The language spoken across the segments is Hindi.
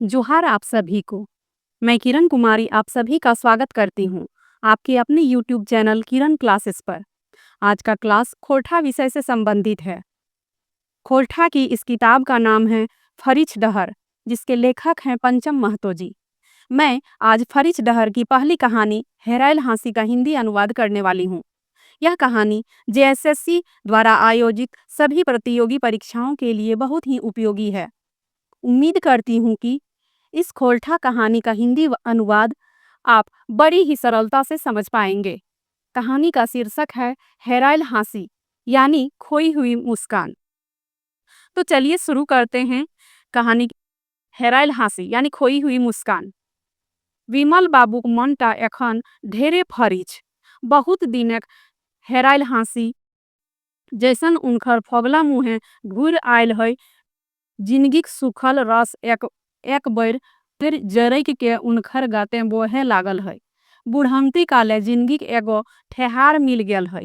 जोहार आप सभी को। मैं किरण कुमारी आप सभी का स्वागत करती हूँ आपके अपने YouTube चैनल किरण क्लासेस पर। आज का क्लास खोरठा विषय से संबंधित है। खोरठा की इस किताब का नाम है फरिच डहर, जिसके लेखक हैं पंचम महतो जी। मैं आज फरिच डहर की पहली कहानी हेराइल हाँसी का हिंदी अनुवाद करने वाली हूँ। यह कहानी JSSC द्वारा आयोजित सभी प्रतियोगी परीक्षाओं के लिए बहुत ही उपयोगी है। उम्मीद करती हूँ कि इस खोरठा कहानी का हिंदी अनुवाद आप बड़ी ही सरलता से समझ पाएंगे। कहानी का शीर्षक है हेराइल हाँसी, यानी खोई हुई मुस्कान। तो चलिए शुरू करते हैं कहानी। हेराइल हाँसी यानी खोई हुई मुस्कान। विमल बाबूक मनटा एखन ढेरे फरिछ, बहुत दिनक हेराइल हाँसी जैसन उनकर फगला मुँहे घूर आयल है। जिंदगीक सुखल रस एक बेर फिर जरैक के उनखर गाते बोहे लागल है। बुढ़मती काले जिंदगीक एगो ठेहार मिल गेल है।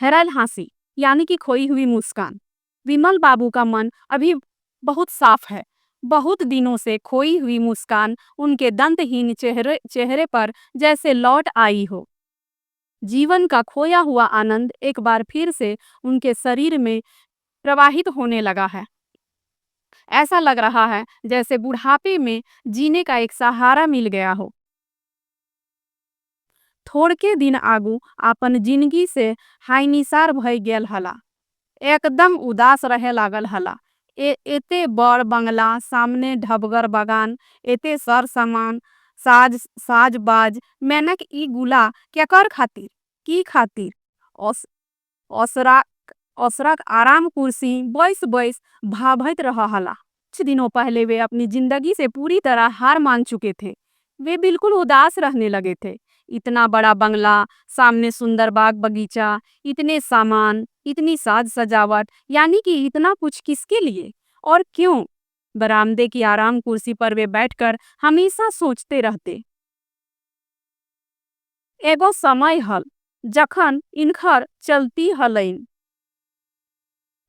हेराइल हाँसी यानी कि खोई हुई मुस्कान। विमल बाबू का मन अभी बहुत साफ है। बहुत दिनों से खोई हुई मुस्कान उनके दंतहीन चेहरे पर जैसे लौट आई हो। जीवन का खोया हुआ आनंद एक बार फिर से उनके शरीर में प्रवाहित होने लगा है। ऐसा लग रहा है जैसे बुढ़ापे में जीने का एक सहारा मिल गया हो। थोड़के दिन आगू अपन जिंदगी से हाइनिसार भय गेल हला। एकदम उदास रहे लागल हला। एते बड़ बंगला, सामने ढबगर बगान, एते सर सामान, साजबाज, मेनक ई गुला केकर खातिर की खातिर ओस ओसरक आराम कुर्सी बैस बैस भाभत रहा हला। कुछ दिनों पहले वे अपनी जिंदगी से पूरी तरह हार मान चुके थे। वे बिल्कुल उदास रहने लगे थे। इतना बड़ा बंगला, सामने सुंदर बाग बगीचा, इतने सामान, इतनी साज सजावट, यानी कि इतना कुछ किसके लिए और क्यों? बरामदे की आराम कुर्सी पर वे बैठकर हमेशा सोचते रहते। एगो समय हल जखन इनखर चलती हलैन,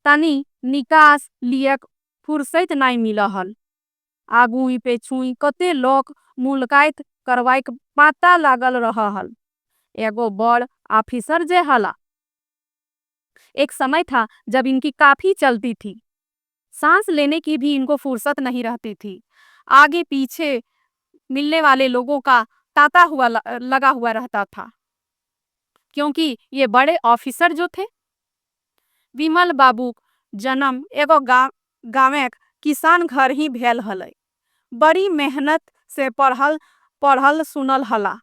तनी निकास लियक फुर्सत नहीं मिला हल। आगुई पे छुई कते लोग मुलाकात करवाइक पाता लागल रहा हल। एगो बड़ ऑफिसर जे हला। एक समय था जब इनकी काफी चलती थी। सांस लेने की भी इनको फुर्सत नहीं रहती थी। आगे पीछे मिलने वाले लोगों का तांता हुआ लगा हुआ रहता था, क्योंकि ये बड़े ऑफिसर जो थे। विमल बाबू जन्म एगो गाँव किसान घर ही भेल हलै। बड़ी मेहनत से पढ़ल सुनल हला।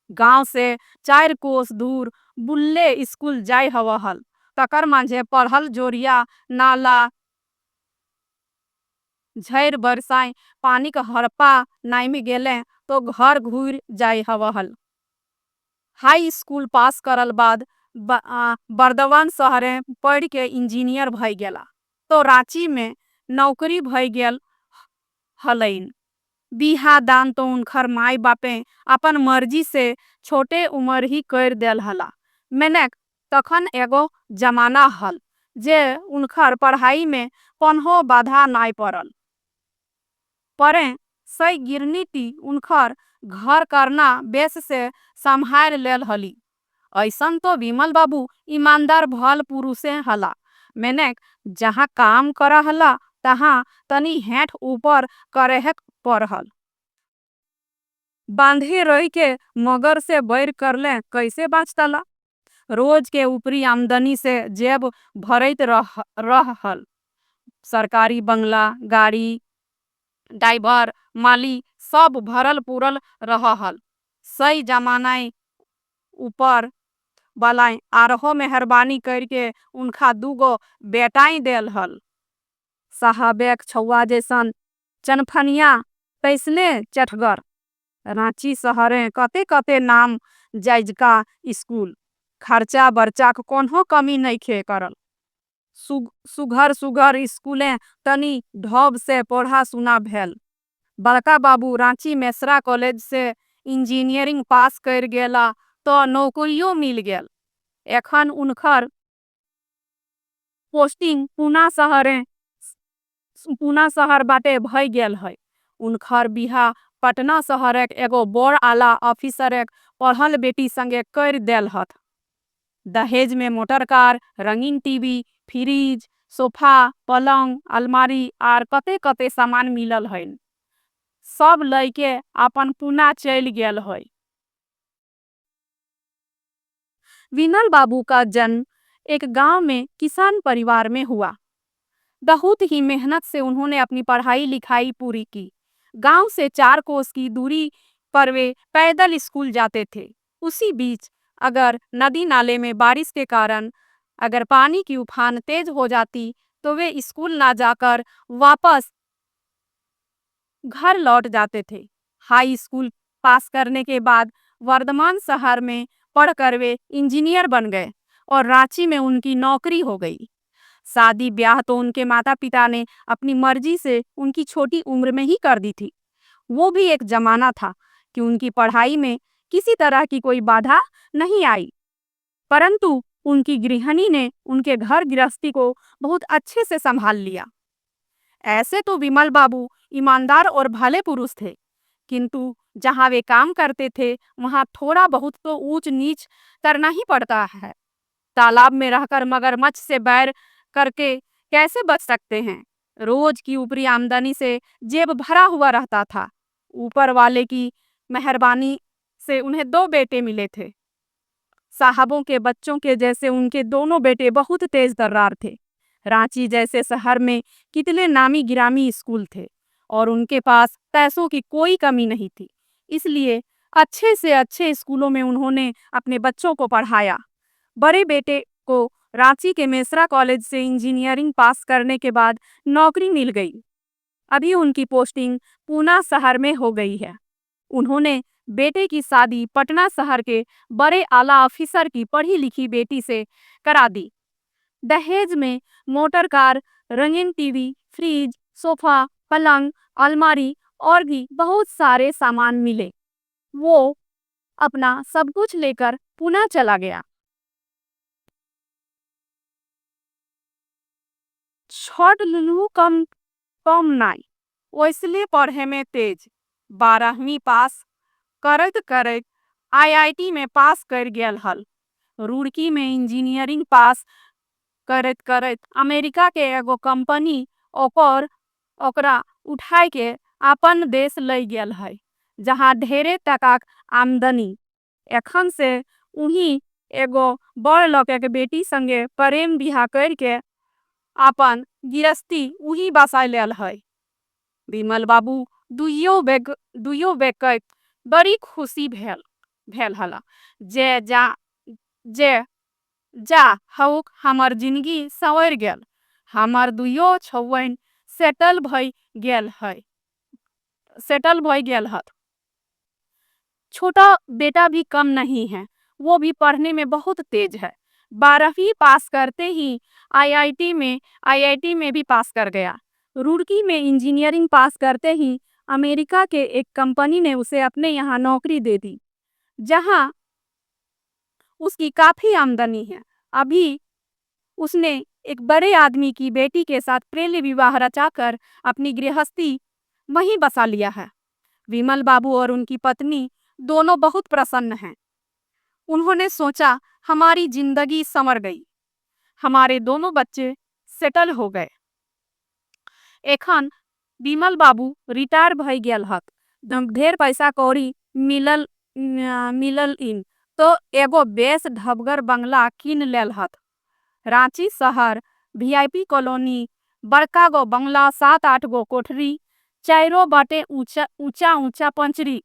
गांव से 4 कोस दूर बुल्ले स्कूल जाय हवा हल। तकर मांझे पढ़ल जोरिया नाला झैर बरसाई पानी का हड़पा नाइमी गेले तो घर घूर जाय हवा हल। हाई स्कूल पास करल बाद बर्दवान शहरे पढ़ के इंजीनियर भई गेला तो रांची में नौकरी भई गेल हलैन। बिहा दान तो उनखर माई बापे अपन मर्जी से छोटे उम्र ही कर देल हला। मैंने तखन एगो जमाना हल जे उनखर पढ़ाई में पन्हो बाधा नाई पड़ल। परे सही गिरनीति उनखर घर करना बेस से संभाल लेल हली। ऐसन तो विमल बाबू ईमानदार भल पुरुषे हला। मैंने जहाँ काम करा हला तहाँ तनी हेठ ऊपर करेहक पड़हल। बांधे रह के मगर से बैर करले कैसे बाँचतला। रोज के ऊपरी आमदनी से जेब भरत रहल। सरकारी बंगला, गाड़ी, ड्राइवर, माली सब भरल पूरल रहल। सही जमानाई ऊपर बलाई आरहो मेहरबानी करके उनका दूगो बेटाई देल हल। साहबेक छौआ जैसन चनफनिया पैसले चटगर। रांची शहरे कते कते नाम जायजका स्कूल। खर्चा बर्चा कोनो कमी नहीं खे करल। सुघर स्कूलें तनी ढब से पढ़ा सुना भेल। बड़का बाबू रांची मेसरा कॉलेज से इंजीनियरिंग पास कर गेला तो नौकरियों मिल गेल। एखन उनखर पोस्टिंग पूना शहरे पूना शहर बाटे भय गेल है। उनकर बिहा पटना शहरक एगो बड़ आला ऑफिसरक पढ़ल बेटी संगे कर देल हथ। दहेज में मोटर कार, रंगीन टीवी, फ्रिज, सोफा, पलंग, अलमारी आर कते कते सामान मिलल है। सब लैके अपन पूना चल गेल है। विमल बाबू का जन्म एक गांव में किसान परिवार में हुआ। बहुत ही मेहनत से उन्होंने अपनी पढ़ाई लिखाई पूरी की। गांव से 4 कोस की दूरी पर वे पैदल स्कूल जाते थे। उसी बीच अगर नदी नाले में बारिश के कारण अगर पानी की उफान तेज हो जाती तो वे स्कूल ना जाकर वापस घर लौट जाते थे। हाई स्कूल पास करने के बाद वर्धमान शहर में पढ़कर वे इंजीनियर बन गए और रांची में उनकी नौकरी हो गई। शादी ब्याह तो उनके माता पिता ने अपनी मर्जी से उनकी छोटी उम्र में ही कर दी थी। वो भी एक जमाना था कि उनकी पढ़ाई में किसी तरह की कोई बाधा नहीं आई, परंतु उनकी गृहिणी ने उनके घर गृहस्थी को बहुत अच्छे से संभाल लिया। ऐसे तो विमल बाबू ईमानदार और भले पुरुष थे, किंतु जहाँ वे काम करते थे वहाँ थोड़ा बहुत तो ऊंच नीच करना ही पड़ता है। तालाब में रहकर मगरमच्छ से बैर करके कैसे बच सकते हैं। रोज की ऊपरी आमदनी से जेब भरा हुआ रहता था। ऊपर वाले की मेहरबानी से उन्हें 2 बेटे मिले थे। साहबों के बच्चों के जैसे उनके दोनों बेटे बहुत तेज तर्रार थे। रांची जैसे शहर में कितने नामी गिरामी स्कूल थे और उनके पास पैसों की कोई कमी नहीं थी। इसलिए अच्छे से अच्छे स्कूलों में उन्होंने अपने बच्चों को पढ़ाया। बड़े बेटे को रांची के मेसरा कॉलेज से इंजीनियरिंग पास करने के बाद नौकरी मिल गई। अभी उनकी पोस्टिंग पूना शहर में हो गई है। उन्होंने बेटे की शादी पटना शहर के बड़े आला ऑफिसर की पढ़ी लिखी बेटी से करा दी। दहेज में मोटर कार, रंगीन टीवी, फ्रिज, सोफा, पलंग, अलमारी और भी बहुत सारे सामान मिले। वो अपना सब कुछ लेकर पुणे चला गया। छोट लुलू कम नाई, वो इसलिए पढ़े में तेज। 12वीं पास करत करत आईआईटी में पास कर गेल हल। रुड़की में इंजीनियरिंग पास करत करत अमेरिका के एगो कंपनी ओकरा उठाए के अपन देश ले गेल है, जहाँ ढेरे टका आमदनी। एखन से उही एगो बड़ लड़के के बेटी संगे प्रेम बिहा करके अपन गिरस्ती उही बसा लेल है। विमल बाबू दुइयो बेकत बड़ी खुशी भेल हला। जे जा हौक हमर जिंदगी संवर गेल। हमर दुइयो छौवन सेटल भई गेल हथ। छोटा बेटा भी कम नहीं है, वो भी पढ़ने में बहुत तेज है। 12वीं पास करते ही आईआईटी में भी पास कर गया। रुड़की में इंजीनियरिंग पास करते ही अमेरिका के एक कंपनी ने उसे अपने यहाँ नौकरी दे दी, जहाँ उसकी काफी आमदनी है। अभी उसने एक बड़े आदमी की बेटी के साथ प्रेम विवाह रचाकर अपनी गृहस्थी वहीं बसा लिया है। विमल बाबू और उनकी पत्नी दोनों बहुत प्रसन्न हैं। उन्होंने सोचा हमारी जिंदगी संवर गई, हमारे दोनों बच्चे सेटल हो गए। एखन विमल बाबू रिटायर भई गेल हथ। ढेर पैसा कौड़ी मिलल इन तो एगो बेस ढबगर बंगला किन लेल हथ। रांची शहर वीआईपी कॉलोनी, बड़का गो बंगला, 7-8 गो कोठरी, 4 बाटे ऊंचा पंचरी,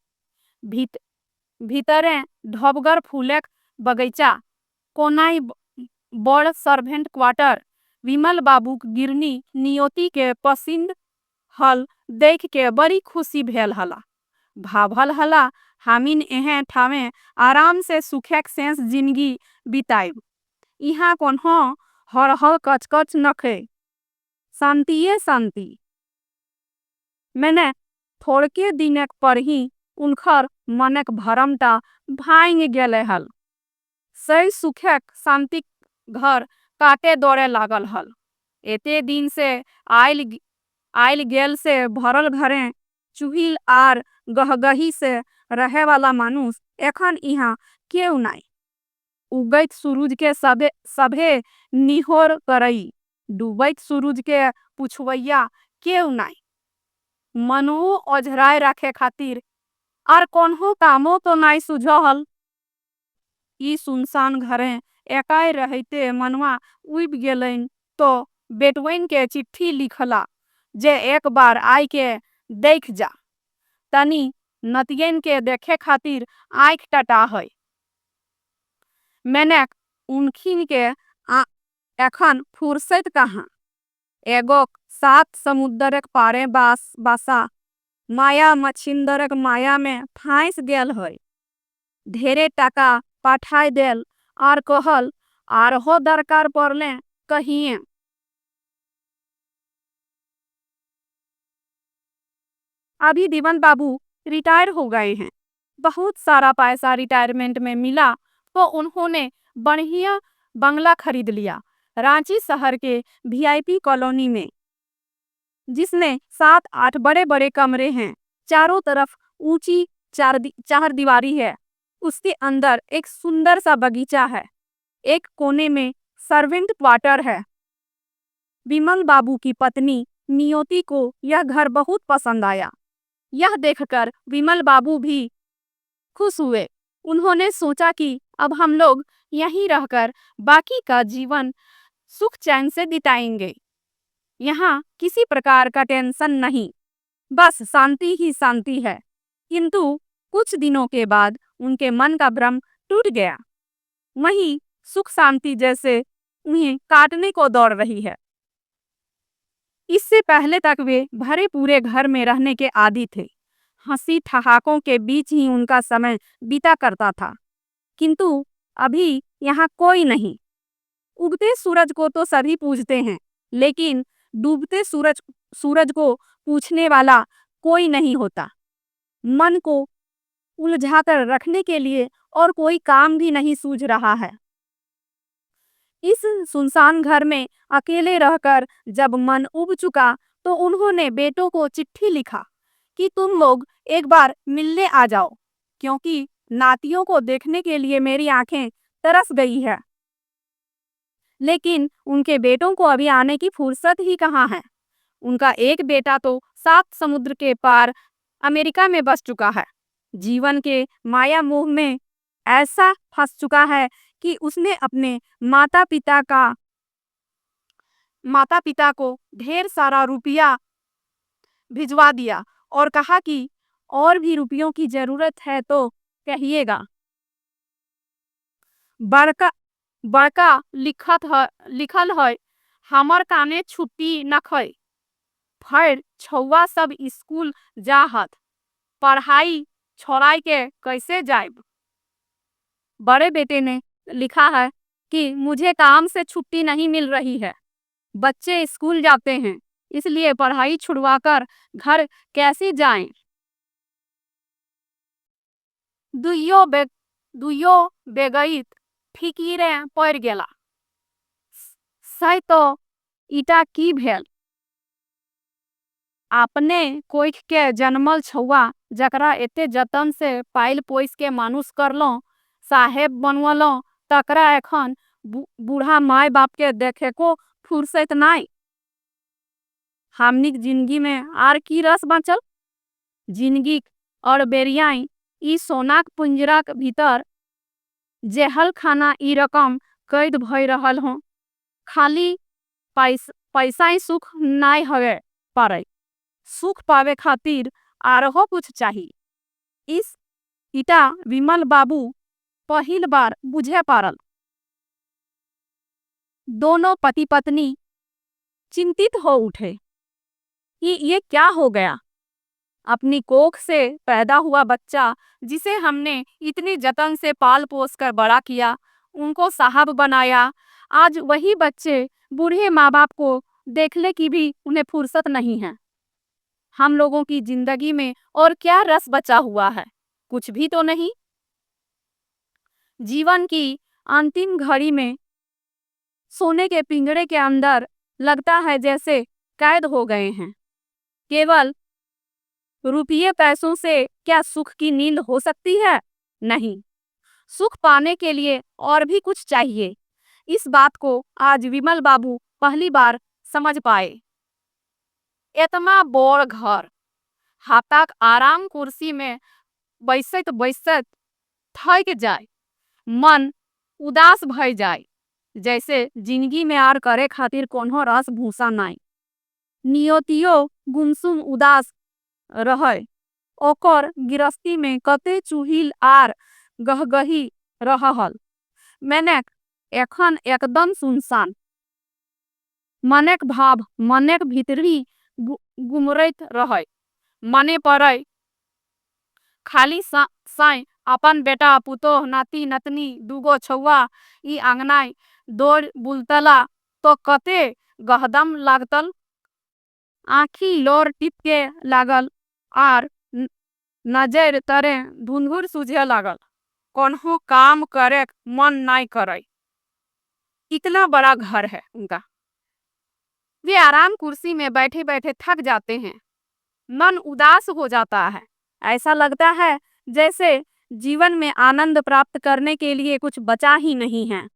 भीतरे ढबगर फूलक बगीचा, कोनाई बड़ सर्वेंट क्वार्टर। विमल बाबू गिरनी नियति के पसंद हल देख के बड़ी खुशी भेल हला। भाभल हला हमीन एहे ठामे आराम से सुखक सेंस जिंदगी बिताइब। यहाँ कोन्हो हर कचकच नखे, शांतिये शांति। मैंने थोड़के दिनक पर ही उनकर मनक भरमटा भांग गेले हल। सही सुखक शांतिक घर काटे दौड़े लागल हल। एते दिन से आइल गेल से भरल घरे चूहिल आर गहगही से रहे वाला मानुष एखन यहाँ क्यों नाई। उगैत सूरज के सभे निहोर करई, डूबैत सूरज के पुछवैया क्यों नाई। मनो ओझराय रखे खातिर और कोन्हो कामो तो नाई सुझल। ई सुनसान घरे एकाई रहते मनवा उब गेलन तो बेटवन के चिट्ठी लिखला जे एक बार आई के देख जा। तनी नतियन के देखे खातिर आँख टटा है। मैंने उनखिन के एखन फुर्सत कहाँ। एगो 7 समुद्रक पारे बासा माया मछिंदरक माया में फांस गेल है। ढेरे टाका पाठाई देल और कहल और हो दरकार पड़ले कहिए। अभी दीवन बाबू रिटायर हो गए हैं। बहुत सारा पैसा रिटायरमेंट में मिला तो उन्होंने बढ़िया बंगला खरीद लिया रांची शहर के वीआईपी कॉलोनी में, जिसमें 7-8 बड़े बड़े कमरे हैं। चारों तरफ ऊंची चार दीवारी है। उसके अंदर एक सुंदर सा बगीचा है। एक कोने में सर्वेंट क्वार्टर है। विमल बाबू की पत्नी नियति को यह घर बहुत पसंद आया। यह देखकर विमल बाबू भी खुश हुए। उन्होंने सोचा कि अब हम लोग यहीं रहकर बाकी का जीवन सुख चैन से बिताएंगे। यहाँ किसी प्रकार का टेंशन नहीं, बस शांति ही शांति है। किंतु कुछ दिनों के बाद उनके मन का भ्रम टूट गया। वहीं सुख शांति जैसे उन्हें काटने को दौड़ रही है। इससे पहले तक वे भरे पूरे घर में रहने के आदी थे। हंसी ठहाकों के बीच ही उनका समय बीता करता था। किंतु अभी यहाँ कोई नहीं। उगते सूरज को तो सभी पूजते हैं, लेकिन डूबते सूरज को पूछने वाला कोई नहीं होता। मन को उलझाकर रखने के लिए और कोई काम भी नहीं सूझ रहा है। इस सुनसान घर में अकेले रहकर जब मन उब चुका तो उन्होंने बेटों को चिट्ठी लिखा कि तुम लोग एक बार मिलने आ जाओ, क्योंकि नातियों को देखने के लिए मेरी आंखें तरस गई है। लेकिन उनके बेटों को अभी आने की फुर्सत ही कहाँ है। उनका एक बेटा तो 7 समुद्र के पार अमेरिका में बस चुका है। जीवन के माया मोह में ऐसा फंस चुका है कि उसने अपने माता पिता को ढेर सारा रुपया भिजवा दिया और कहा कि और भी रुपयों की जरूरत है तो कहिएगा। बड़का लिखल है हमर काने छुट्टी न खै। फिर छौवा सब स्कूल जाहत, पढ़ाई छोड़ाई के कैसे जाएब। बड़े बेटे ने लिखा है कि मुझे काम से छुट्टी नहीं मिल रही है। बच्चे स्कूल जाते हैं, इसलिए पढ़ाई छुड़वाकर घर कैसे जाएं। दुइयो बेगईत फिकीरे पड़ गेला। सही तो इटा की भेल। आपने कोइख के जन्मल छौवा जकरा एते जतन से पाइल पोइस के मानुष करलो, साहेब बनवलो, तकरा एखन बूढ़ा माय बाप के देखे को फुर्सत नाई। हमनिक जिंदगी में आर की रस बचल। जिंदगी और बेरियाई ई सोनाक पुंजराक भीतर जेहल खाना ई रकम कैद भई रहल हो। खाली पैसा ही सुख नाई हवे पारे। सुख पावे खातिर आरहो कुछ चाहिए। इस इटा विमल बाबू पहिल बार बुझे पारल। दोनों पति पत्नी चिंतित हो उठे कि ये क्या हो गया। अपनी कोख से पैदा हुआ बच्चा, जिसे हमने इतनी जतन से पाल पोस कर बड़ा किया, उनको साहब बनाया, आज वही बच्चे बूढ़े माँ बाप को देखने की भी उन्हें फुर्सत नहीं है। हम लोगों की जिंदगी में और क्या रस बचा हुआ है? कुछ भी तो नहीं। जीवन की अंतिम घड़ी में सोने के पिंजरे के अंदर लगता है जैसे कैद हो गए हैं। केवल रुपये पैसों से क्या सुख की नींद हो सकती है? नहीं, सुख पाने के लिए और भी कुछ चाहिए। इस बात को आज विमल बाबू पहली बार समझ पाए। इतना बड़ घर, हाथक आराम कुर्सी में बैसत बैसत थक जाए, मन उदास भय जाए, जैसे जिंदगी में आर करे खातिर कोनो रस भूसा नहीं। नियतियो गुमसुम उदास रहे, ओकर गिरस्ती में कते चूहिल आर गहगही रहल। मैनेक एखन एकदम सुनसान। मनेक भाव मनेक भीतरी गुमरैत रहे। मने पड़े खाली साई अपन बेटा पुतोह नाती नतनी दूगो छौआ ई आंगनाय दौड़ बुलतला तो कते गहदम लागतल। आँखी लोर टिपके लागल आर नजर तरे धुंधुर सूझे लागल। कौनहो काम करे मन नहीं करे। इतना बड़ा घर है उनका। वे आराम कुर्सी में बैठे बैठे थक जाते हैं। मन उदास हो जाता है। ऐसा लगता है जैसे जीवन में आनंद प्राप्त करने के लिए कुछ बचा ही नहीं है।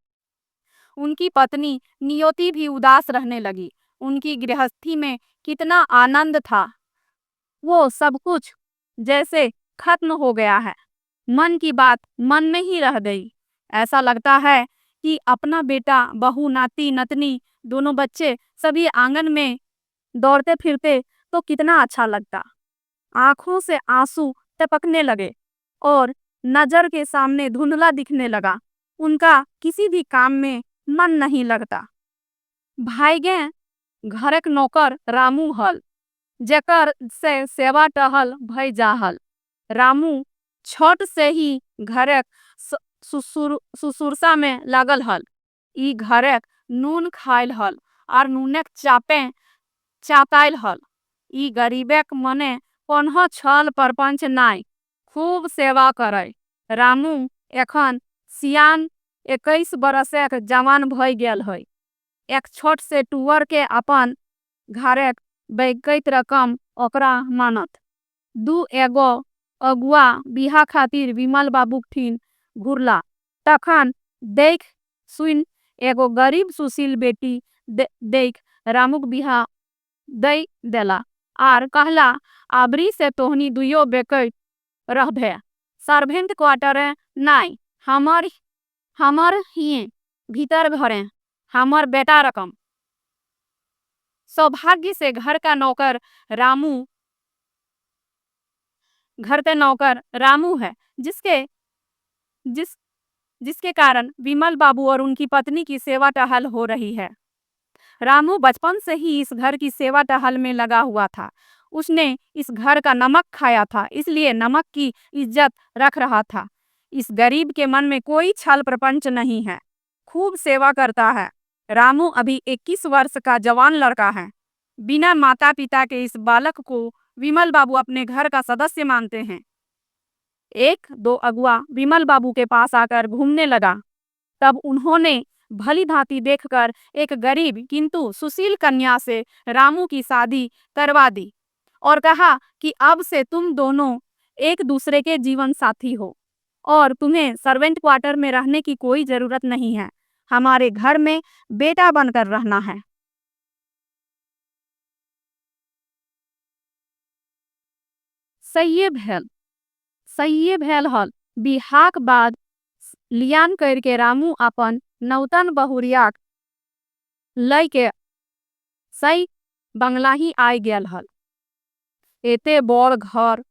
उनकी पत्नी नियति भी उदास रहने लगी। उनकी गृहस्थी में कितना आनंद था, वो सब कुछ जैसे खत्म हो गया है। मन की बात मन में ही रह गई। ऐसा लगता है कि अपना बेटा बहू नाती नतनी दोनों बच्चे सभी आंगन में दौड़ते फिरते तो कितना अच्छा लगता। आंखों से आंसू टपकने लगे और नजर के सामने धुंधला दिखने लगा। उनका किसी भी काम में मन नहीं लगता। भाईगे घरक नौकर रामू हल, जेकर से सेवा टहल भई जाहल। रामू छोट से ही घरक सुसुरसा में लागल हल। ई घरक नून खाइल हल और नूनक चापे चाताइल हल। ई गरीबक मने कोन्हो छल परपंच नाई, खूब सेवा करे। रामू एखन सियान 21 बरसक जवान भई गेल है। एक छोट से टूवर के अपन घरक बैगत रकम ओकरा मानत। दू एगो अगुआ बिहा खातिर विमल बाबू ठीन घुरला। तखन देख सुन एगो गरीब सुशील बेटी देख रामुक बिहा दई देला आर कहला आबरी से तोहनी दुयो बेकैत रहबे। सर्वेंट क्वार्टर नाई, हमर हिए भीतर घरे हमर बेटा रकम। सौभाग्य से घर का नौकर रामू है, जिसके कारण विमल बाबू और उनकी पत्नी की सेवा टहल हो रही है। रामू बचपन से ही इस घर की सेवा टहल में लगा हुआ था। उसने इस घर का नमक खाया था, इसलिए नमक की इज्जत रख रहा था। इस गरीब के मन में कोई छल प्रपंच नहीं है, खूब सेवा करता है। रामू अभी 21 वर्ष का जवान लड़का है। बिना माता पिता के इस बालक को विमल बाबू अपने घर का सदस्य मानते हैं। एक दो अगुआ विमल बाबू के पास आकर घूमने लगा, तब उन्होंने भली भांति देखकर एक गरीब किंतु सुशील कन्या से रामू की शादी करवा दी और कहा कि अब से तुम दोनों एक दूसरे के जीवन साथी हो और तुम्हें सर्वेंट क्वार्टर में रहने की कोई जरूरत नहीं है। हमारे घर में बेटा बनकर रहना है। सही भेल हल। बिहाक बाद लियान करके रामू अपन नौतन बहुरिया लय के सही बंगला ही आई गेल हल। एते बड़ घर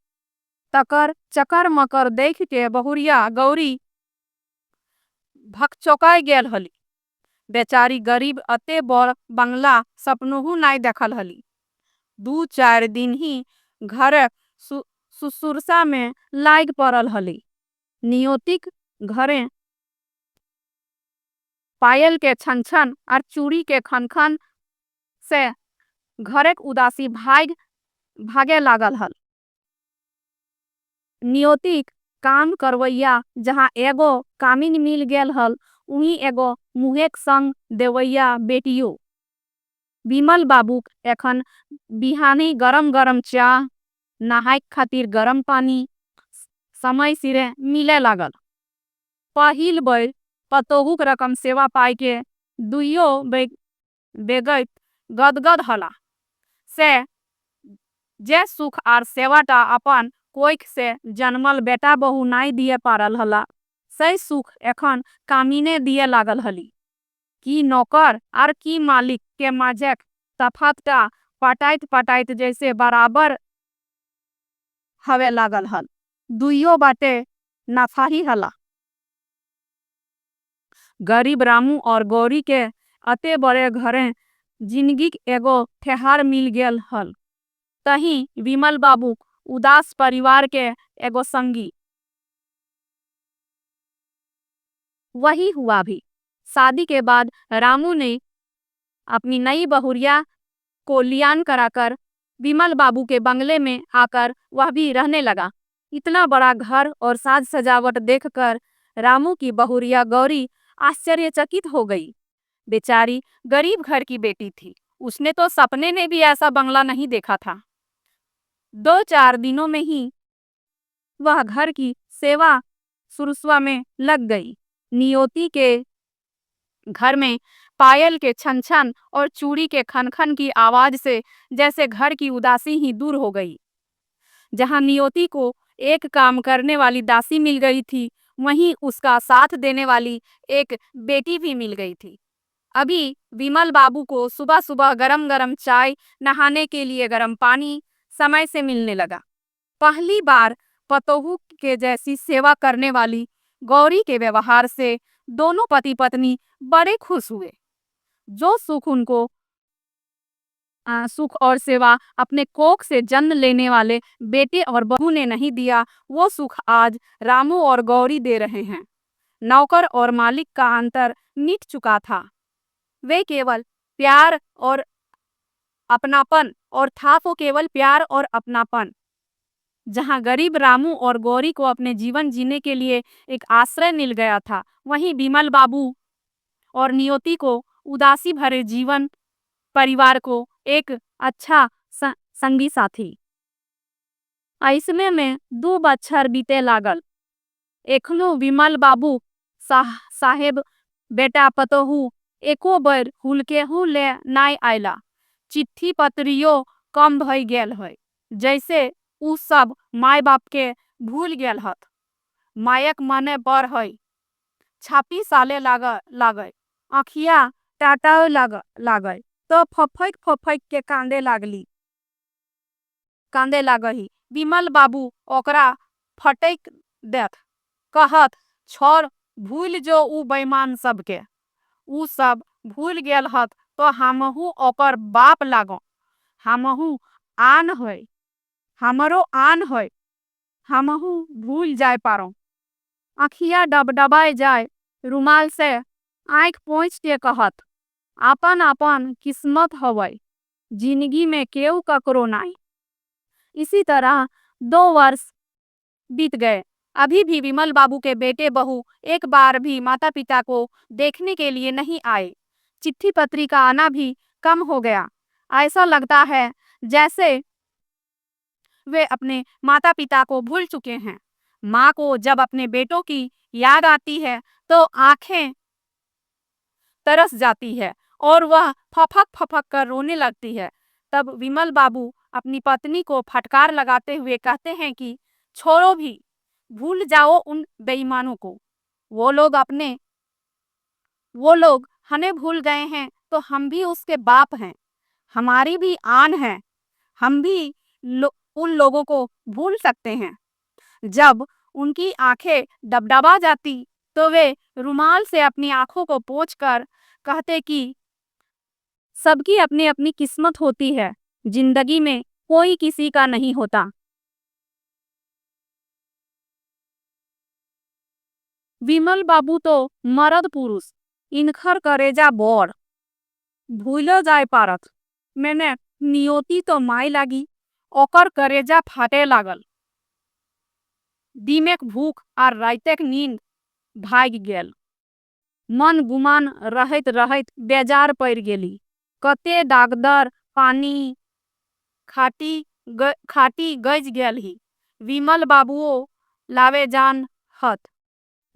तकर चकर मकर देख के बहुरिया गौरी भकचोकाय गेल हली। बेचारी गरीब अते बड़ बंगला सपनोहू नाई देखल हली। 2-4 दिन ही घर सुसुरसा में लाग पड़ल हली। नियोतिक घरे पायल के छन छन और चूड़ी के खनखन से घरक उदासी भागे लागल हल। नियोतिक काम करवैया जहाँ एगो कामिन मिल गेल हल, उही एगो मुहेक संग देवैया बेटियो। विमल बाबूक एखन बिहानी गरम गरम चाह, नहाय खातिर गरम पानी समय सिरे मिले लागल। पहिल बेर पतोहूक रकम सेवा पाई के दुइयो बेगैत गदगद हला से जे सुख आर सेवाटा अपन कोख से जन्मल बेटा बहू नाई दिए पारल हला से सुख एखन कामिने दिए लागल हली। की नौकर आर की मालिक के माजेक तफातटा पटाइत पटाइत जैसे बराबर हवे लागल हल। दुइयो बाटे नफाही हला। गरीब रामू और गौरी के अते बड़े घरे जिंदगी एगो ठेहार मिल गेल हल। तही विमल बाबू उदास परिवार के एगो संगी। वही हुआ भी। शादी के बाद रामू ने अपनी नई बहुरिया को लियान कराकर विमल बाबू के बंगले में आकर वह भी रहने लगा। इतना बड़ा घर और साज सजावट देखकर रामू की बहुरिया गौरी आश्चर्यचकित हो गई। बेचारी गरीब घर की बेटी थी, उसने तो सपने में भी ऐसा बंगला नहीं देखा था। 2-4 दिनों में ही वह घर की सेवा सुरसुआ में लग गई। नियोती के घर में पायल के छन छन और चूड़ी के खन खन की आवाज से जैसे घर की उदासी ही दूर हो गई। जहां नियोती को एक काम करने वाली दासी मिल गई थी, वहीं उसका साथ देने वाली एक बेटी भी मिल गई थी। अभी विमल बाबू को सुबह सुबह गरम गरम चाय, नहाने के लिए गरम पानी समय से मिलने लगा। पहली बार पतोहू के जैसी सेवा करने वाली गौरी के व्यवहार से दोनों पति पत्नी बड़े खुश हुए। जो सुख उनको सुख और सेवा अपने कोख से जन्म लेने वाले बेटे और बहू ने नहीं दिया, वो सुख आज रामू और गौरी दे रहे हैं। नौकर और मालिक का अंतर मिट चुका था। वे केवल प्यार और अपनापन और था वो केवल प्यार और अपनापन। जहां गरीब रामू और गौरी को अपने जीवन जीने के लिए एक आश्रय मिल गया था, वहीं विमल बाबू और नियति को उदासी भरे जीवन, परिवार को एक अच्छा संगी साथी। ऐसमे में 2 बच्छर बीते लागल। एखनो विमल बाबू साहेब बेटा पतोहू एको बेर हुलकेहू ले नाई आयला। चिट्ठी पत्रियो कम भई गेल है, जैसे उ सब माय बाप के भूल गेल हत। मायक मने बर है, छापी साले लागे, आँखिया टाटाओ लागे, तो फफक के कांदे लागही। विमल बाबू ओकरा फटक देत, कहत, छोड़ भूल जो उ बेईमान सबके। उ सब भूल गेल हत तो हमहू ओकर बाप लागो। हमहू आन है, हमरो आन है, हमहू भूल जाए पारो। आँखिया डबडबाए जाए, रुमाल से आँख पोंछ के कहत, आपन आपन किस्मत हवै, जिंदगी में केहू ककरो नाई। इसी तरह 2 वर्ष बीत गए। अभी भी विमल बाबू के बेटे बहू एक बार भी माता पिता को देखने के लिए नहीं आए। चिट्ठी पत्री का आना भी कम हो गया। ऐसा लगता है जैसे वे अपने माता पिता को भूल चुके हैं। माँ को जब अपने बेटों की याद आती है तो आंखें तरस जाती है और वह फफक कर रोने लगती है। तब विमल बाबू अपनी पत्नी को फटकार लगाते हुए कहते हैं कि छोड़ो भी, भूल जाओ उन बेईमानों को। वो लोग हमें भूल गए हैं तो हम भी उसके बाप हैं, हमारी भी आन है, हम भी उन लोगों को भूल सकते हैं। जब उनकी आंखें डबडबा जाती तो वे रुमाल से अपनी आंखों को पोंछकर कहते कि सबकी अपनी अपनी किस्मत होती है, जिंदगी में कोई किसी का नहीं होता। विमल बाबू तो मर्द पुरुष, इनखर करेजा बोर, भूल जाए पारत। मैंने नियोती तो माई लागी, ओकर करेजा फाटे लागल। दिमेक भूख और राइतेक नींद भाग गेल। मन गुमान रहत रहत बेजार पड़ गेली। कते दागदर पानी खाटी गज गेल ही। विमल बाबुओ लावे जान हत।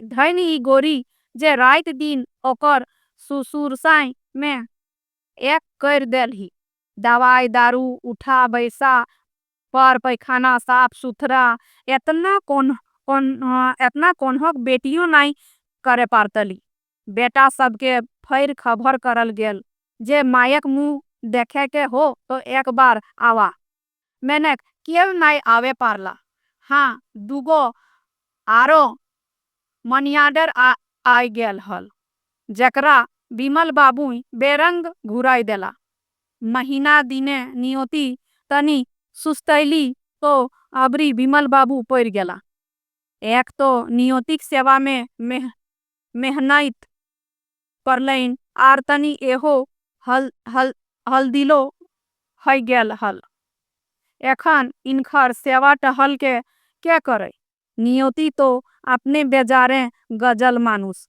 धन ही गोरी जे रात दिन ओकर सुसुरसाई में एक कर देल ही। दवाई दारू उठा बैसा पर पैखाना साफ सुथरा इतना कोन्हक बेटियों नहीं करे पारतली। बेटा सबके फिर खबर करल गेल जे मायक मुंह देखे के हो तो एक बार आवा। मैंने क्यों नहीं आवे पारला। हाँ दुगो आरो मनियाडर आई गेल हल जकरा विमल बाबू बेरंग घुराई देला। महीना दिने नियति तनी सुस्तैली तो अबरी विमल बाबू पड़ गेला। एक तो नियतिक सेवा में मेहनत करलैन आर तनी एहो हल दिलो है गेल हल। एखन इनकर सेवा टहल के करे। नियति तो अपने बेजारे गजल मानुस।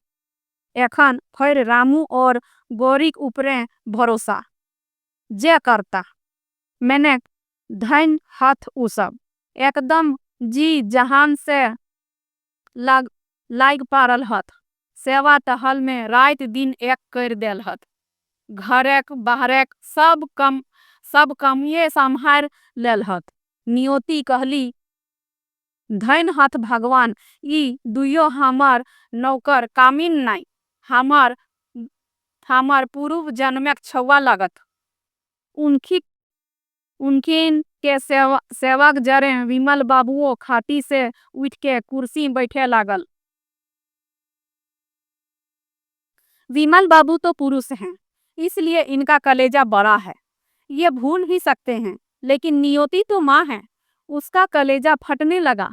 एखन फिर रामू और गौरीक ऊपरे भरोसा जे करता। मैंने धन हाथ उसब एकदम जी जहान से लाग पारल हत। सेवा टहल में रात दिन एक कर देल हत। घरेक बाहरेक सब कम ये संभार लेल हत। नियति कहली धन हाथ भगवान ई दुयो हमार नौकर कामिन नहीं हमार पूर्व जन्मक छुआ लागत। उनकिन के सेवक जरे विमल बाबुओ खाटी से उठ के कुर्सी बैठे लागल। विमल बाबू तो पुरुष हैं इसलिए इनका कलेजा बड़ा है। ये भूल ही सकते हैं लेकिन नियति तो माँ है। उसका कलेजा फटने लगा।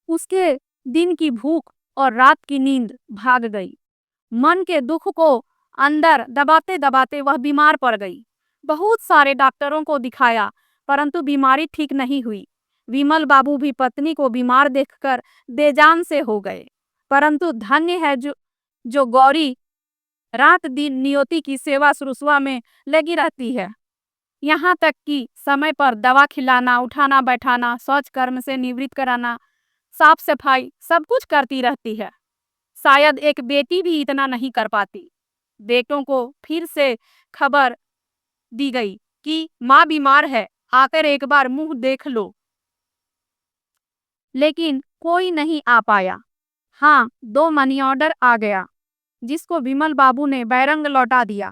उसके दिन की भूख और रात की नींद भाग गई। मन के दुख को अंदर दबाते दबाते वह बीमार पड़ गई। बहुत सारे डॉक्टरों को दिखाया परंतु बीमारी ठीक नहीं हुई। विमल बाबू भी पत्नी को बीमार देखकर बेजान से हो गए। परंतु धन्य है जो गौरी रात दिन नियति की सेवा शुश्रूषा में लगी रहती है। यहाँ तक कि समय पर दवा खिलाना उठाना बैठाना शौच कर्म से निवृत्त कराना साफ सफाई सब कुछ करती रहती है। शायद एक बेटी भी इतना नहीं कर पाती। बेटों को फिर से खबर दी गई कि माँ बीमार है आकर एक बार मुंह देख लो। लेकिन कोई नहीं आ पाया। हाँ 2 मनी ऑर्डर आ गया जिसको विमल बाबू ने बैरंग लौटा दिया।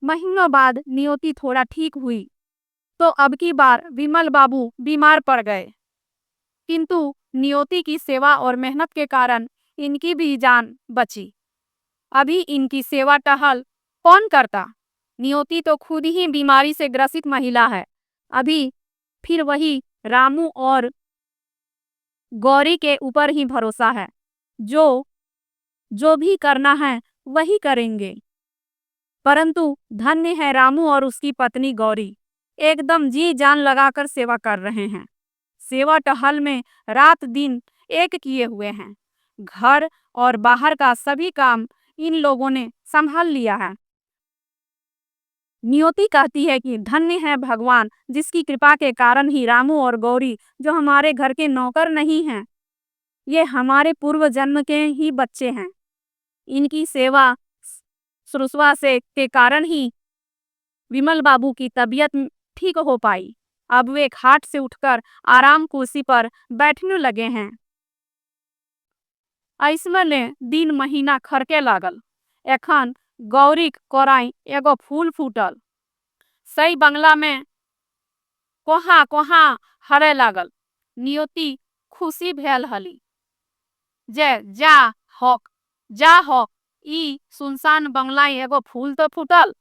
महीनों बाद नियति थोड़ा ठीक हुई तो अब की बार विमल बाबू बीमार पड़ गए। किंतु नियति की सेवा और मेहनत के कारण इनकी भी जान बची। अभी इनकी सेवा टहल कौन करता। नियति तो खुद ही बीमारी से ग्रसित महिला है। अभी फिर वही रामू और गौरी के ऊपर ही भरोसा है। जो भी करना है वही करेंगे। परंतु धन्य है रामू और उसकी पत्नी गौरी एकदम जी जान लगाकर सेवा कर रहे हैं। सेवा टहल में रात दिन एक किए हुए हैं। घर और बाहर का सभी काम इन लोगों ने संभाल लिया है। नियति कहती है कि धन्य है भगवान जिसकी कृपा के कारण ही रामू और गौरी जो हमारे घर के नौकर नहीं हैं, ये हमारे पूर्व जन्म के ही बच्चे हैं। इनकी सेवा शुश्रूषा से के कारण ही विमल बाबू की तबीयत ठीक हो पाई। अब वे खाट से उठकर आराम कुर्सी पर बैठने लगे हैं। ऐसमें ने दिन महीना खरके लागल। एखन गौरीक कोराई एगो फूल फूटल। सही बंगला में कोहा कोहा हरे लागल। नियति खुशी भेल हली जे जा हो ई सुनसान बंगला एगो फूल तो फूटल।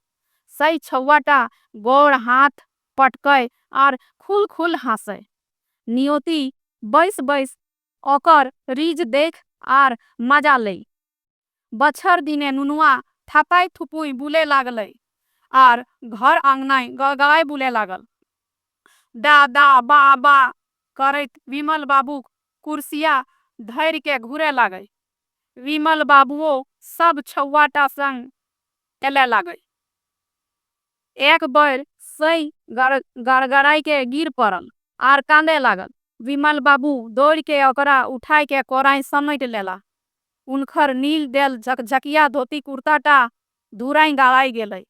सही छुआटा गोड़ हाथ पटके और खुल खुल हंसे। नियति बैस ओकर रीज देख आर मजा ले। बछर दिने नुनुआ थपाई थुपुई बुले लागले और घर आंगनाई गगाए बुले लागल। दादा बाबा करत विमल बाबू कुर्सिया धैर के घूरे लागे। विमल बाबुओ सब छुआटा संग चले लागे। एक बैल सही गड़गड़ाई के गिर पड़ल आर कांदे लागल। विमल बाबू दौड़ के ओकरा उठाई के कोराई समेट लेला। उनकर नील देल झकझकिया धोती कुर्ताटा धुराई गाड़ाई गेलै।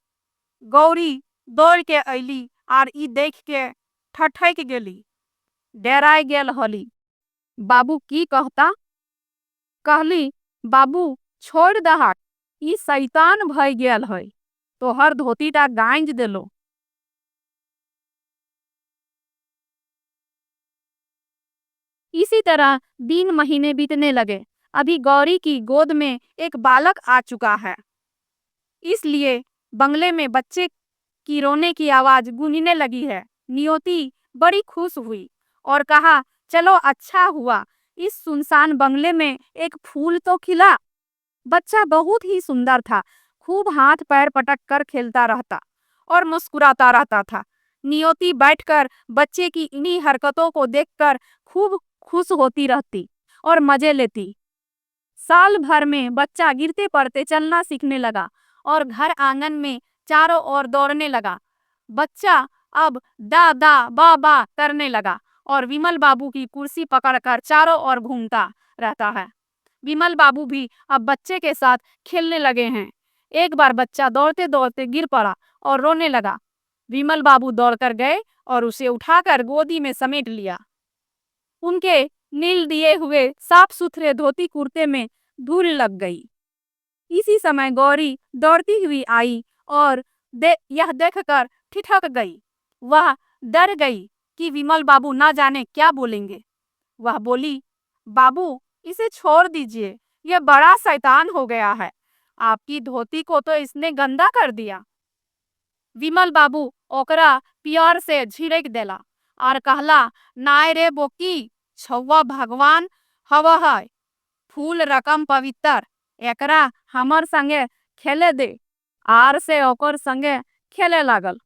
गौरी दौड़ के अली आर ई देख के ठठक गेली, डेराई गेल हली। बाबू की कहता? कहली, बाबू छोड़ दहाक, ई शैतान भई गेल है, तोहर धोतीटा गांज देलो। इसी तरह दिन महीने बीतने लगे। अभी गौरी की गोद में एक बालक आ चुका है, इसलिए बंगले में बच्चे की रोने की आवाज गूंजने लगी है। नियति बड़ी खुश हुई और कहा, चलो अच्छा हुआ, इस सुनसान बंगले में एक फूल तो खिला। बच्चा बहुत ही सुंदर था, खूब हाथ पैर पटक कर खेलता रहता और मुस्कुराता रहता था। नियति बैठकर बच्चे की इन्हीं हरकतों को देखकर खूब खुश होती रहती और मजे लेती। साल भर में बच्चा गिरते पड़ते चलना सीखने लगा और घर आंगन में चारों ओर दौड़ने लगा। बच्चा अब दा दा बा बा करने लगा और विमल बाबू की कुर्सी पकड़कर चारों ओर घूमता रहता है। विमल बाबू भी अब बच्चे के साथ खेलने लगे हैं। एक बार बच्चा दौड़ते दौड़ते गिर पड़ा और रोने लगा। विमल बाबू दौड़कर गए और उसे उठाकर गोदी में समेट लिया। उनके नील दिए हुए साफ सुथरे धोती कुर्ते में धूल लग गई। इसी समय गौरी दौड़ती हुई आई और यह देखकर ठिठक गई। वह डर गई कि विमल बाबू ना जाने क्या बोलेंगे। वह बोली, बाबू इसे छोड़ दीजिए, यह बड़ा शैतान हो गया है, आपकी धोती को तो इसने गंदा कर दिया। विमल बाबू ओकरा प्यार से झिड़क देला और कहला, नाय रे बोकी, छौवा भगवान हवा है, फूल रकम पवित्र, एकरा हमर संगे खेले दे। आर से ओकर संगे खेले लागल।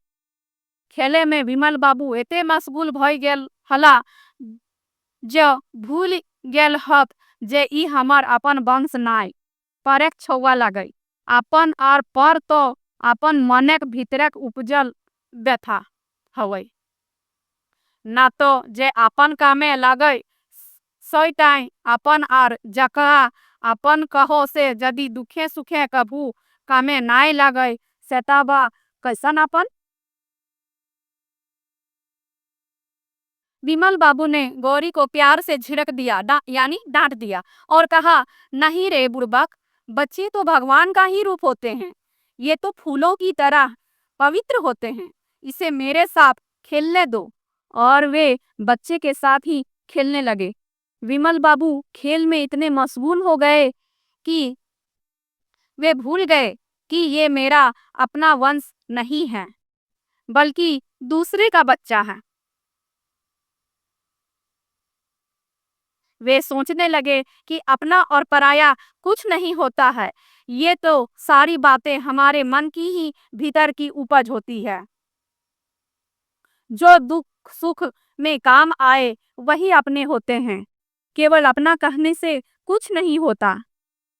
खेले में विमल बाबू एते मशगूल भई गेल हला जो भूल गेल हत जे ई हमर अपन वंश नाय। परेक छौवा लागई, अपन आर पर तो अपन मनेक भीतरक उपजल व्यथा हवई, ना तो जे अपन कामे लागई सोईटाई अपन आर जकरा अपन कहो से यदि दुखे सुखे कभू कामे नाय लागई सेताबा कैसन अपन। विमल बाबू ने गौरी को प्यार से झिड़क दिया, यानी डांट दिया और कहा, नहीं रे बुड़बक, बच्चे तो भगवान का ही रूप होते हैं, ये तो फूलों की तरह पवित्र होते हैं, इसे मेरे साथ खेलने दो। और वे बच्चे के साथ ही खेलने लगे। विमल बाबू खेल में इतने मशगूल हो गए कि वे भूल गए कि ये मेरा अपना वंश नहीं है, बल्कि दूसरे का बच्चा है। वे सोचने लगे कि अपना और पराया कुछ नहीं होता है, ये तो सारी बातें हमारे मन की ही भीतर की उपज होती है। जो दुख सुख में काम आए वही अपने होते हैं, केवल अपना कहने से कुछ नहीं होता।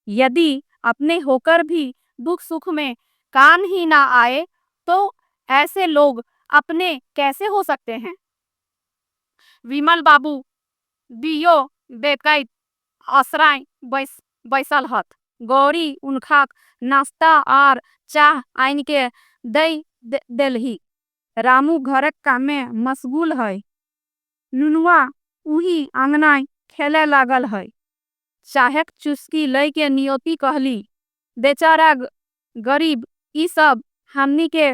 यदि अपने होकर भी दुख सुख में काम ही ना आए तो ऐसे लोग अपने कैसे हो सकते हैं। विमल बाबू दियो बेकैत आश्रय बैसल हत। गौरी उनका नाश्ता और चाह आइन के देलही। रामू घरक काम में मशगूल है। नुनुआ उही आंगना खेले लागल है। चाहक चुस्की लई के नियति कहली, बेचारा गरीब ई सब हमनी के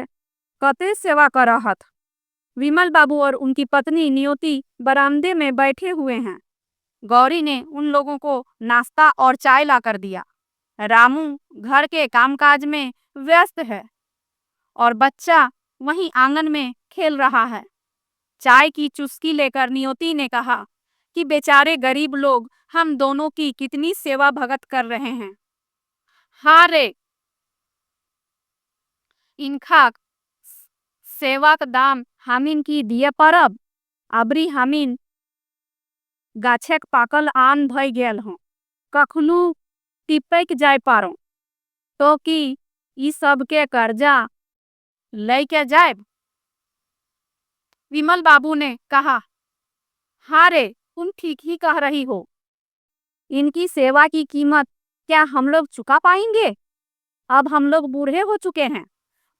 कते सेवा करहत। विमल बाबू और उनकी पत्नी नियति बरामदे में बैठे हुए हैं। गौरी ने उन लोगों को नाश्ता और चाय ला कर दिया। रामू घर के कामकाज में व्यस्त है और बच्चा वहीं आंगन में खेल रहा है। चाय की चुस्की लेकर नियति ने कहा कि बेचारे गरीब लोग हम दोनों की कितनी सेवा भगत कर रहे हैं। हाँ रे, इनका सेवा का दाम हमीन की दिए परब। अबरी हमीन गाछक पाकल आन भई गेल हों, कखनू टिपक जाय पारो, तो कि ई सब के कर्जा लेके जाए। विमल बाबू ने कहा, हाँ रे, तुम ठीक ही कह रही हो। इनकी सेवा की कीमत क्या हम लोग चुका पाएंगे? अब हम लोग बूढ़े हो चुके हैं,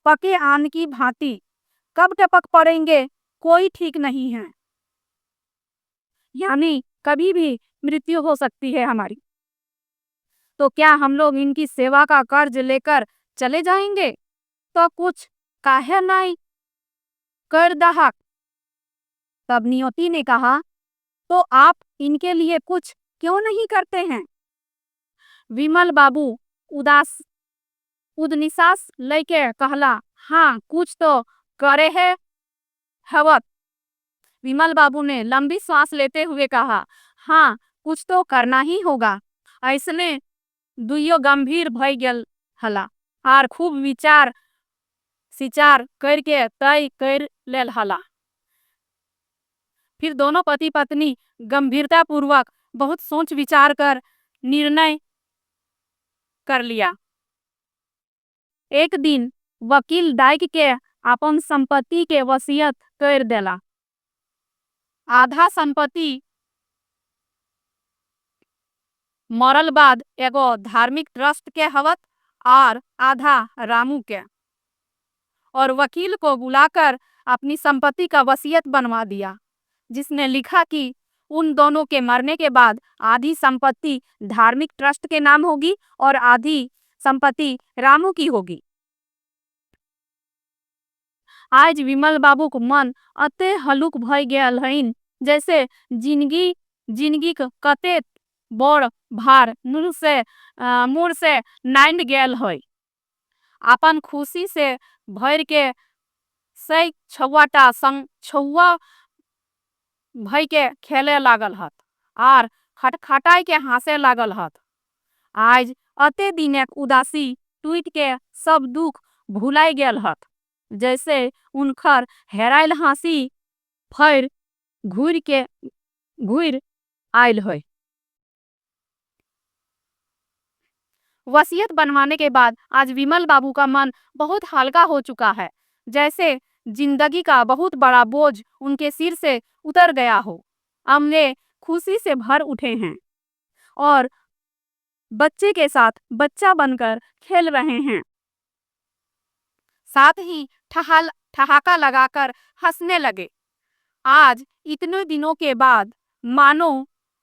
पके आम की भांति कब टपक पड़ेंगे कोई ठीक नहीं है। यानी कभी भी मृत्यु हो सकती है हमारी। तो क्या हम लोग इनकी सेवा का कर्ज लेकर चले जाएंगे? तो कुछ काहे नहीं कर दहक। तब नियति ने कहा, तो आप इनके लिए कुछ क्यों नहीं करते हैं? विमल बाबू उदनिसास लेके कहला, हाँ कुछ तो करे है हवत। विमल बाबू ने लंबी सांस लेते हुए कहा, हाँ कुछ तो करना ही होगा। ऐसने दुइयो गंभीर भय गेल हला और खूब विचार सिचार करके तय कर लेल हला। फिर दोनों पति पत्नी गंभीरता पूर्वक बहुत सोच विचार कर निर्णय कर लिया। एक दिन वकील डाइक के अपन संपत्ति के वसीयत कर देला। आधा संपत्ति मरल बाद एगो धार्मिक ट्रस्ट के हवत और आधा रामू के। और वकील को बुलाकर अपनी संपत्ति का वसीयत बनवा दिया, जिसने लिखा कि उन दोनों के मरने के बाद आधी संपत्ति धार्मिक ट्रस्ट के नाम होगी और आधी संपत्ति रामू की होगी। आज विमल बाबू को मन अते हलुक भय गेल हइन, जैसे जिंदगी कते बड़ भार मुड़ से नाइन गेल है। अपन खुशी से भर के सै छौवाटा संग छौवा भई के खेले लागल हत और खटखटाई के हंसे लागल हत। आज अते दिनक उदासी टूट के सब दुख भुलाई गेल हत, जैसे उनकर हेराइल हंसी फिर घूर आयल है। वसीयत बनवाने के बाद आज विमल बाबू का मन बहुत हल्का हो चुका है, जैसे जिंदगी का बहुत बड़ा बोझ उनके सिर से उतर गया हो। अमले खुशी से भर उठे हैं और बच्चे के साथ बच्चा बनकर खेल रहे हैं। साथ ही ठहाका लगाकर हंसने लगे। आज इतने दिनों के बाद मानो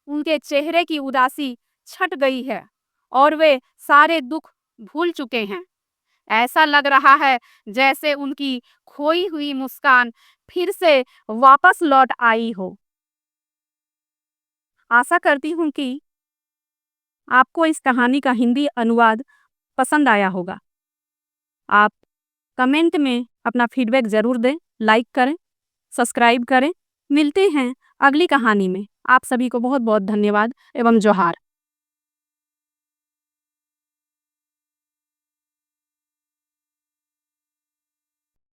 उनके चेहरे की उदासी छट गई है और वे सारे दुख भूल चुके हैं। ऐसा लग रहा है जैसे उनकी खोई हुई मुस्कान फिर से वापस लौट आई हो। आशा करती हूँ कि आपको इस कहानी का हिंदी अनुवाद पसंद आया होगा। आप कमेंट में अपना फीडबैक ज़रूर दें, लाइक करें, सब्सक्राइब करें। मिलते हैं अगली कहानी में। आप सभी को बहुत बहुत धन्यवाद एवं जोहार।